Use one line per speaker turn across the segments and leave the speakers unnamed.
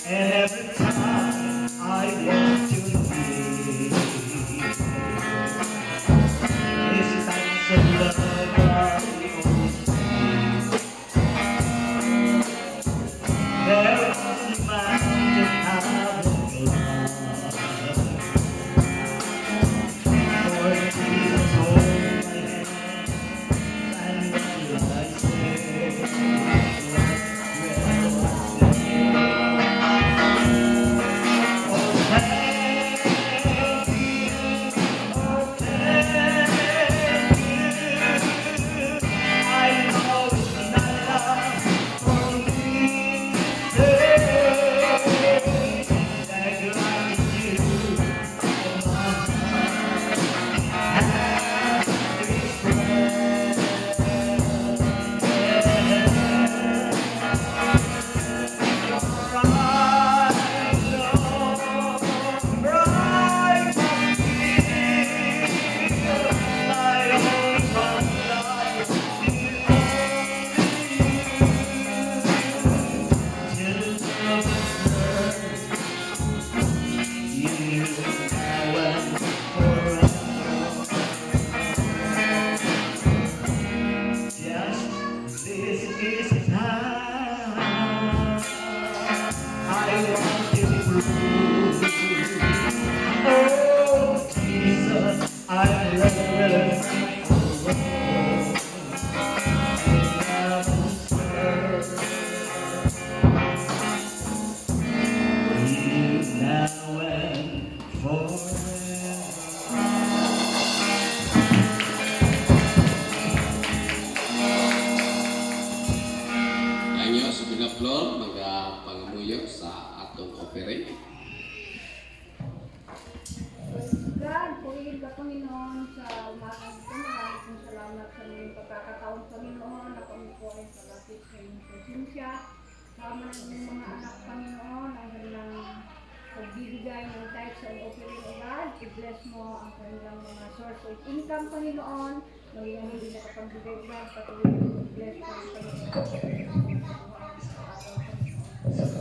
And every time I want to leave, this types of love are the there was a mountain I will climb, for Jesus hold my hand, and what will I say? What will I say? Oh, thank you, oh, thank you. I know it's not enough for me to say that gratitude of my heart has to express. This is the time I want to prove. Oh, Jesus, I love you. You now and forever.
Inyo sa pinaploor, magpangamuyo sa atong opera.
God, purihin ka Panginoon sa umagang ito. Maraming pong salamat sa inyong pagkakataon, Panginoon, na kami po ay palapit sa inyong presensya. Kasama ng inyong mga anak, Panginoon, ang kanilang pagbibigay ng tithes and offering, O God. I-bless mo ang kanilang mga source of income, Panginoon. Maging ang hindi nakapagbigay, God, patuloy mo i-bless mo ang Panginoon.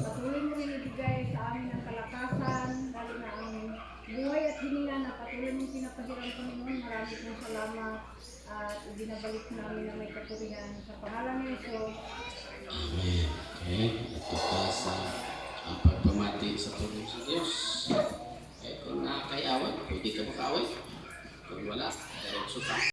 Patuloy mo rin ibigay sa amin ang kalakasan, lalo na ang buhay at hininga na patuloy mong pinapahiram, Panginoon. Marami pong salamat at ibinabalik namin na may kapurihan sa pangalan ni Jesus.
Amen. Okay, ito pa sa pagpamati sa tulong sa Diyos. Kung nakakayawan, pwede ka makaaway. Kung wala, diretso ka.